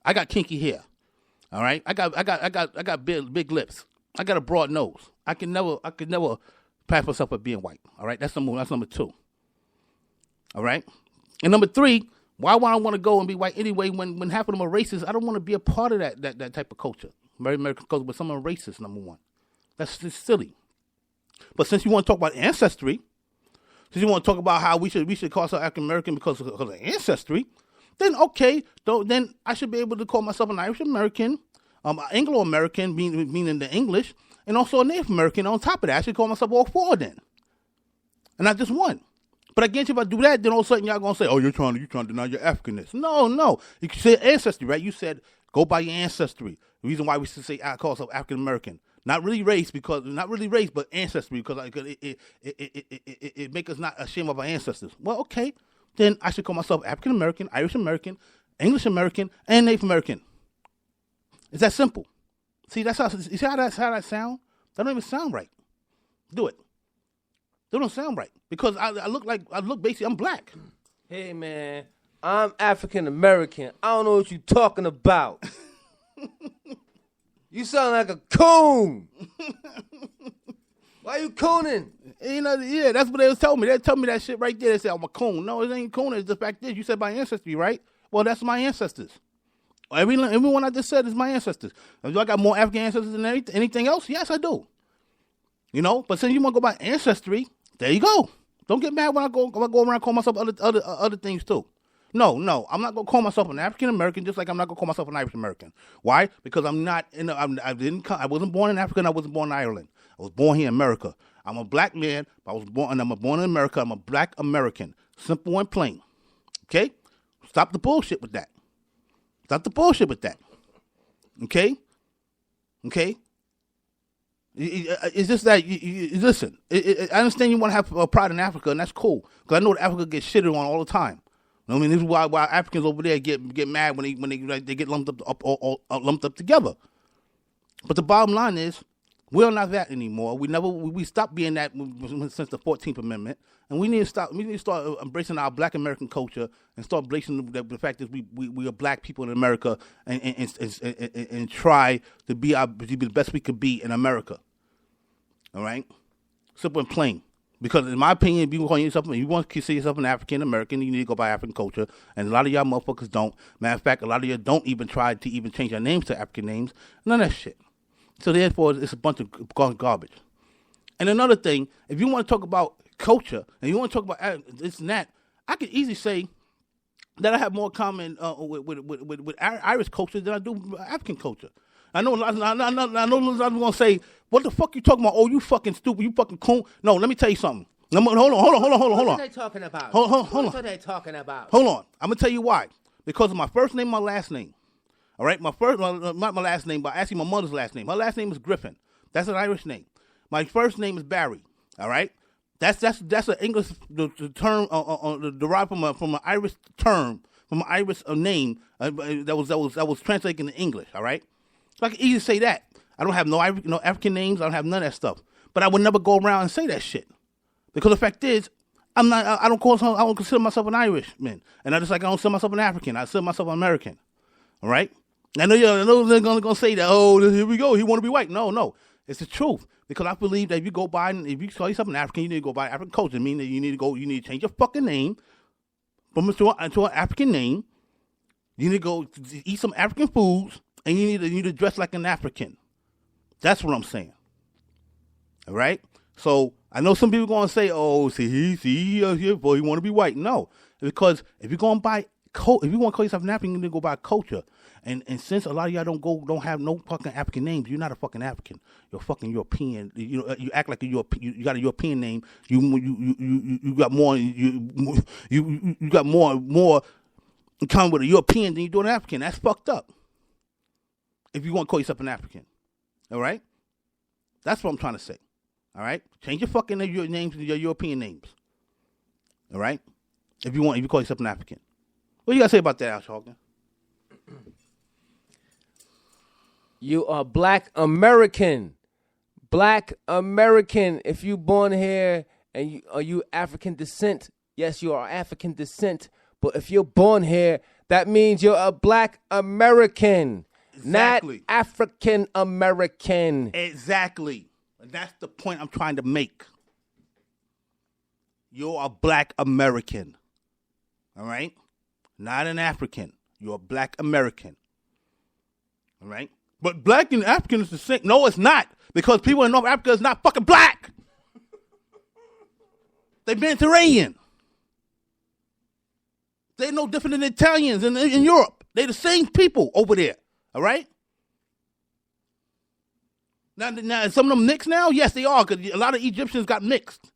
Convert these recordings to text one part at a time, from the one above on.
I got kinky hair. All right. I got big lips. I got a broad nose. I could never pass myself for being white. All right. That's number 2. All right. And number 3, why would I want to go and be white anyway when half of them are racist? I don't want to be a part of that type of culture. Very American culture, but some are racist, number 1. That's just silly. But since you want to talk about ancestry, since you want to talk about how we should call ourselves African American because of ancestry, then okay, then I should be able to call myself an Irish American, Anglo American, meaning the English, and also a Native American on top of that. I should call myself all 4 then, and not just 1. But again, if I do that, then all of a sudden y'all gonna say, "Oh, you're trying to deny your Africanness." No. You said ancestry, right? You said go by your ancestry. The reason why we should say I call ourselves African American, not really race, but ancestry, because it makes us not ashamed of our ancestors. Well, okay, then I should call myself African American, Irish American, English American, and Native American. It's that simple. See, you see how that sound? That don't even sound right. Do it. That don't sound right because I look basically I'm black. Hey man, I'm African American. I don't know what you talking about. You sound like a coon. Why you cooning? Yeah, that's what they was telling me. They told me that shit right there. They said I'm a coon. No, it ain't coon. It's the fact is you said my ancestry, right? Well, that's my ancestors. Everyone I just said is my ancestors. Do I got more African ancestors than anything else? Yes, I do. But since you want to go by ancestry, there you go. Don't get mad when I go around calling myself other things too. No, I'm not gonna call myself an African American, just like I'm not gonna call myself an Irish American. Why? Because I'm not. I wasn't born in Africa, and I wasn't born in Ireland. I was born here in America. I'm a black man, but I'm born in America. I'm a black American. Simple and plain. Okay? Stop the bullshit with that. Okay? It's just that, listen, I understand you want to have pride in Africa, and that's cool. Because I know that Africa gets shitted on all the time. I mean, this is why Africans over there get mad when they get lumped up together. But the bottom line is, we're not that anymore. We stopped being that since the 14th Amendment, and we need to start embracing our Black American culture and start embracing the fact that we are black people in America and try to be the best we could be in America. All right, simple and plain. Because in my opinion, if you want to consider yourself an African American, you need to go by African culture, and a lot of y'all motherfuckers don't. Matter of fact, a lot of you don't even try to even change your names to African names. None of that shit. So therefore, it's a bunch of garbage. And another thing, if you want to talk about culture and you want to talk about this and that, I could easily say that I have more common with Irish culture than I do African culture. I know a lot of them going to say, what the fuck you talking about? Oh, you fucking stupid, you fucking coon. No, let me tell you something. Hold on. What are they talking about? Hold on. What are they talking about? Hold on. I'm going to tell you why. Because of my first name, my last name. All right? Not my last name, but actually my mother's last name. My last name is Griffin. That's an Irish name. My first name is Barry. All right? That's an English term derived from an Irish term, from an Irish name that was translated into English. All right? So I can easily say that. I don't have no African names. I don't have none of that stuff. But I would never go around and say that shit. Because the fact is, I don't consider myself an Irishman. And I don't consider myself an African. I consider myself an American. All right? I know they're going to say that, oh, here we go, he want to be white. No. It's the truth. Because I believe that if you call yourself an African, you need to go by African culture. I mean that you need to change your fucking name to an African name. You need to go eat some African foods, and you need to dress like an African. That's what I'm saying. All right? So I know some people going to say, "Oh, boy, you want to be white?" No, because if you're going by if you want to call yourself an African, you need to go by culture. And since a lot of y'all don't have no fucking African names, you're not a fucking African. You're a fucking European. You act like you got a European name. You got more. You got more in common with a European than you do an African. That's fucked up. If you want to call yourself an African, all right, that's what I'm trying to say. All right, change your fucking your names to your European names. All right, if you call yourself an African. What do you got to say about that, Al Hawkins? You are Black American. Black American. If you born here and are you African descent, yes, you are African descent. But if you're born here, that means you're a black American, Exactly. not African American. Exactly. And that's the point I'm trying to make. You're a black American. All right? Not an African. You're a black American. All right? But black and African is the same. No, it's not. Because people in North Africa is not fucking black. They're Mediterranean. They're no different than Italians in Europe. They're the same people over there. All right? Now, some of them mixed now? Yes, they are, because a lot of Egyptians got mixed.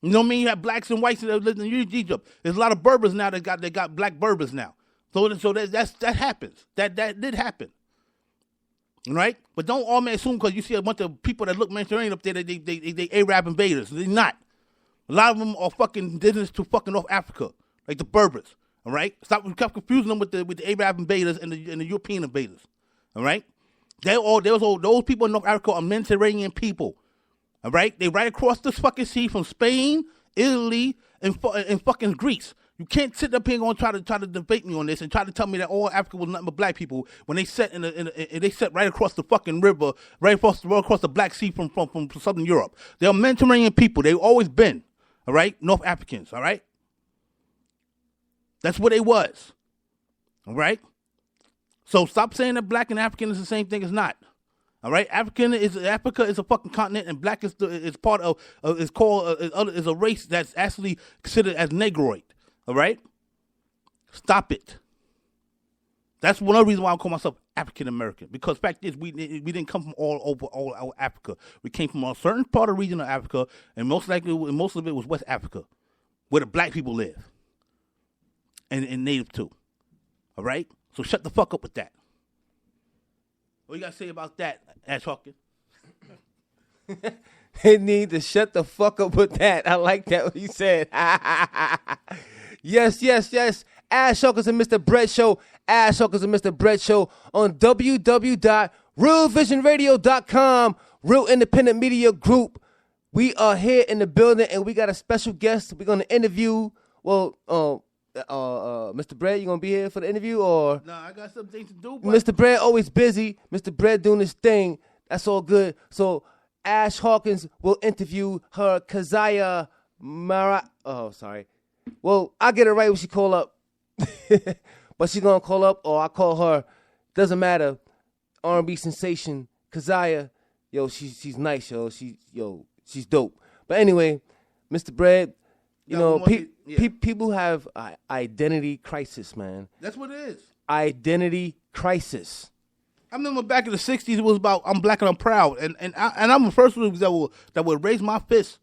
You know what I mean? You have blacks and whites that live in Egypt. There's a lot of Berbers now that got black Berbers now. So that happens. That did happen. Right? But don't all men assume because you see a bunch of people that look Mediterranean up there that they Arab invaders. They're not. A lot of them are fucking indigenous to fucking North Africa, like the Berbers. All right? Stop confusing them with the Arab invaders and the European invaders. All right? Those people in North Africa are Mediterranean people. All right? They right across this fucking sea from Spain, Italy, and fucking Greece. You can't sit up here and try to debate me on this and try to tell me that all Africa was nothing but black people when they sat they sat right across the fucking river, right across the Black Sea from Southern Europe. They're Mediterranean people. They've always been. All right? North Africans. All right? That's what they was. All right? So stop saying that black and African is the same thing. It's not. All right, Africa is a fucking continent, and black is part of is a race that's actually considered as Negroid. All right, stop it. That's one of the reasons why I call myself African American, because fact is we didn't come from all Africa. We came from a certain part of the region of Africa, and most of it was West Africa, where the black people live, and native too. All right, so shut the fuck up with that. What you got to say about that, Ash Hawkins? They need to shut the fuck up with that. I like that what he said. Yes. Ash Hawkins and Mr. Brett Show. Ash Hawkins and Mr. Brett Show on www.realvisionradio.com. Real Independent Media Group. We are here in the building, and we got a special guest we're going to interview. Well, Mr. Brett, you gonna be here for the interview or? No, I got some things to do. But Mr. Brett always busy. Mr. Brett doing his thing. That's all good. So Ash Hawkins will interview her Keziah Mara. Oh, sorry. Well, I'll get it right when she call up. But she gonna call up or I call her. Doesn't matter. R&B sensation Keziah. Yo, she's nice, yo. She's dope. But anyway, Mr. Brett. You know, people have identity crisis, man. That's what it is. Identity crisis. I remember back in the 60s, it was about I'm black and I'm proud. And I'm the first one that would raise my fist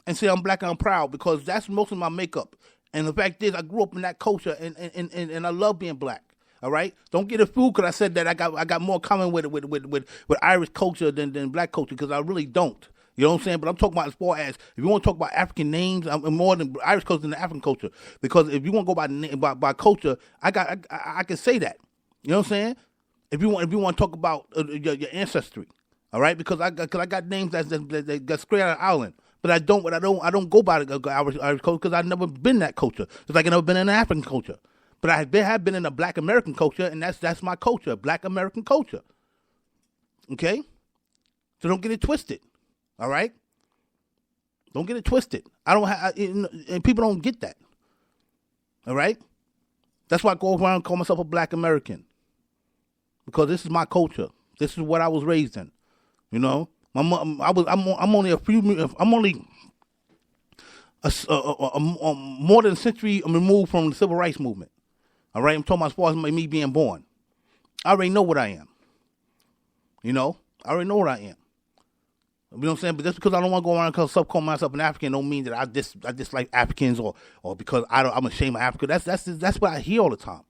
and say I'm black and I'm proud, because that's most of my makeup. And the fact is, I grew up in that culture, and I love being black. All right? Don't get it fooled because I said that I got more common with Irish culture than black culture, because I really don't. You know what I'm saying? But I'm talking about as far as, if you want to talk about African names, I'm more than Irish culture than the African culture. Because if you want to go by culture, I can say that. You know what I'm saying? If you want to talk about your ancestry, all right? Because I got names that straight out of Ireland, but I don't go by the Irish culture because I've never been that culture. Just like I've never been in the African culture. But I have been in the Black American culture, and that's my culture, Black American culture. Okay? So don't get it twisted. All right? Don't get it twisted. And people don't get that. All right? That's why I go around and call myself a Black American. Because this is my culture. This is what I was raised in. You know? I'm only more than a century removed from the civil rights movement. All right? I'm talking about as far as me being born. I already know what I am. You know? I already know what I am. You know what I'm saying? But just because I don't want to go around and call myself an African don't mean that I dislike Africans or because I'm ashamed of Africa. That's what I hear all the time.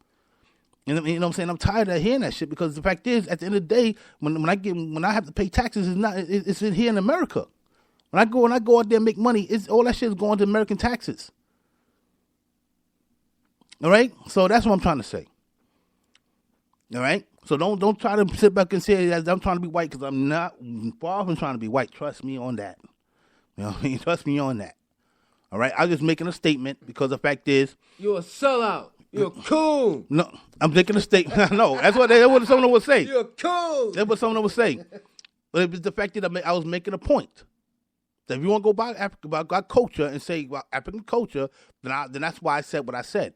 And you know what I'm saying? I'm tired of hearing that shit, because the fact is, at the end of the day, when I have to pay taxes, it's in here in America. When I go out there and make money, all that shit is going to American taxes. All right? So that's what I'm trying to say. All right? So don't try to sit back and say that I'm trying to be white, because I'm not far from trying to be white. Trust me on that. You know what I mean? Trust me on that. All right? I'm just making a statement, because the fact is, you're a sellout. You're a coon. No, I'm making a statement. No, that's what someone would say. You're a coon. That's what someone would say. But it was the fact that I was making a point. That if you want to go about culture and say about African culture, then that's why I said what I said.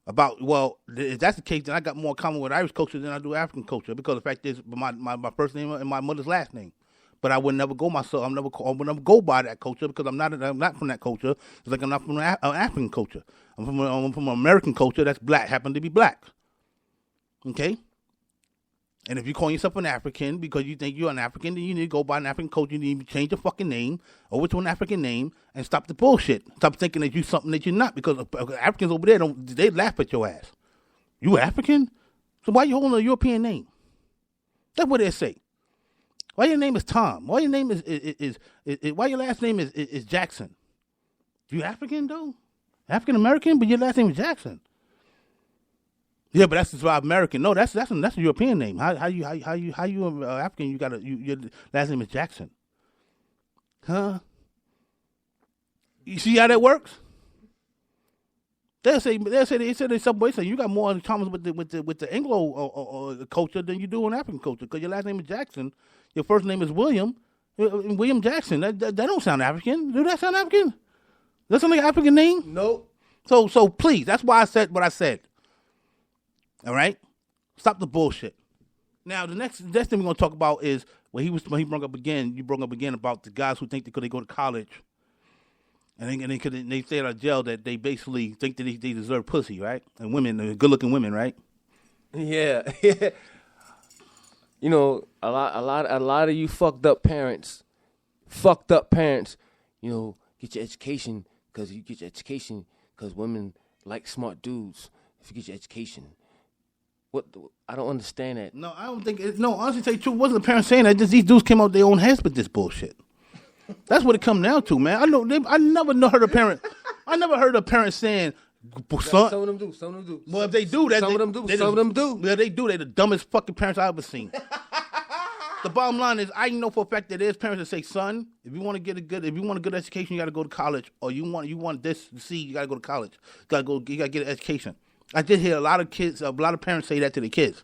About, well, if that's the case, then I got more in common with Irish culture than I do African culture, because the fact is my first name and my mother's last name. But I would never go myself. I would never go by that culture, because I'm not from that culture. It's like I'm not from African culture. I'm from an American culture that's black, happen to be black. Okay? And if you call yourself an African because you think you're an African, then you need to go by an African culture. You need to change your fucking name over to an African name and stop the bullshit. Stop thinking that you're something that you're not, because Africans over there, they laugh at your ass. You African? So why you holding a European name? That's what they say. Why your name is Tom? Why your name is why your last name is Jackson? You African though? African American, but your last name is Jackson. Yeah, but that's just American. No, that's a European name. How you African? Your last name is Jackson, huh? You see how that works? They say some way say you got more in common with the Anglo culture than you do in African culture, because your last name is Jackson, your first name is William Jackson. That don't sound African. Do that sound African? That sound like an African name? Nope. So please, that's why I said what I said. All right, stop the bullshit. Now the next thing we're gonna talk about is when he brought up again. You brought up again about the guys who think that they go to college, and they stay out of jail, that they basically think that they deserve pussy, right? And women, good looking women, right? Yeah. You know, a lot of you fucked up parents. You know, get your education because women like smart dudes. If you get your education. I don't understand that. No, I don't think. Honestly, to tell you the truth, it wasn't the parents saying that. Just these dudes came out their own heads with this bullshit. That's what it comes down to, man. I never heard a parent. I never heard a parent saying, "Son." Some of them do. Well, if they do that, some of them do. Yeah, they do. They're the dumbest fucking parents I've ever seen. The bottom line is, I know for a fact that there's parents that say, "Son, if you want to get a good education, you got to go to college, or you want this to see, you got to go to college. You got to get an education." I did hear a lot of parents say that to their kids.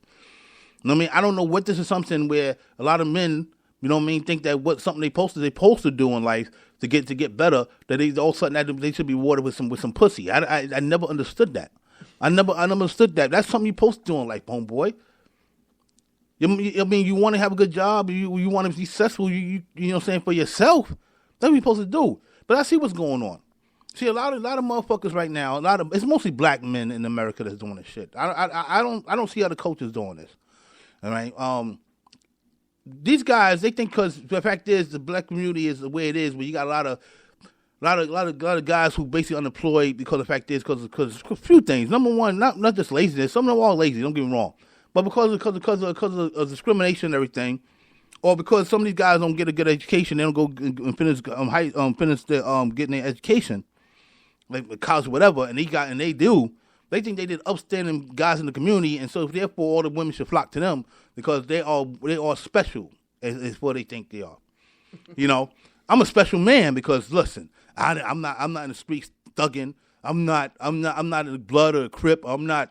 You know what I mean? I don't know what this is, something where a lot of men, you know what I mean, think that something they supposed to do in life to get better, that they all of a sudden that they should be rewarded with some pussy. I never understood that. I never understood that. That's something you're supposed to do in life, homeboy. I mean, you want to have a good job, you want to be successful, you know what I'm saying, for yourself. That's what you're supposed to do. But I see what's going on. See, a lot of motherfuckers right now. It's mostly black men in America that's doing this shit. I don't see other coaches doing this. All right. These guys, they think, because the fact is the black community is the way it is, where you got a lot of guys who basically unemployed because the fact is because a few things. Number one, not just laziness. Some of them are lazy. Don't get me wrong, but because of discrimination and everything. Or because some of these guys don't get a good education, they don't go and finish getting their education, like college or whatever, and they do. They think they did upstanding guys in the community, and so therefore all the women should flock to them because they are special, is what they think they are. You know, I'm a special man because listen, I'm not in the streets thugging. I'm not in the blood or a crip. I'm not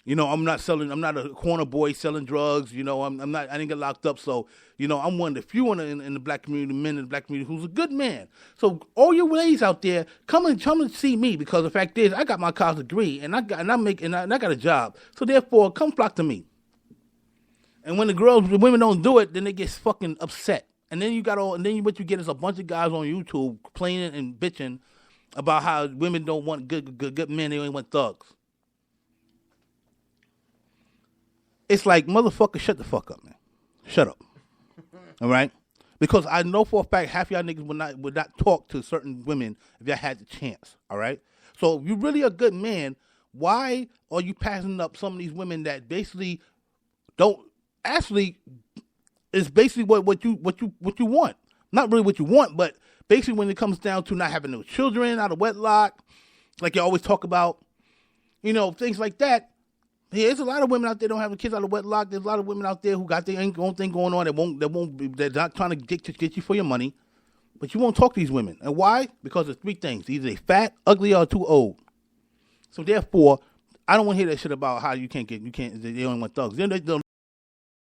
a corner boy selling drugs. You know, I didn't get locked up. So, you know, I'm one of the few in the black community, men in the black community who's a good man. So all you ladies out there, come and see me, because the fact is I got my college degree and I got a job. So therefore, come flock to me. And when the women don't do it, then they get fucking upset. And then what you get is a bunch of guys on YouTube complaining and bitching about how women don't want good men, they only want thugs. It's like, motherfucker, shut the fuck up, man. Shut up. All right? Because I know for a fact half y'all niggas would not talk to certain women if y'all had the chance. All right? So if you're really a good man, why are you passing up some of these women that basically don't actually is basically what you want? Not really what you want, but basically when it comes down to not having no children out of wedlock, like you always talk about, you know, things like that. Yeah, there's a lot of women out there don't have kids out of wedlock. There's a lot of women out there who got their own thing going on. They're not trying to get you for your money, but you won't talk to these women. And why? Because of three things: either they fat, ugly, or too old. So therefore, I don't want to hear that shit about how you can't. They only want thugs. They don't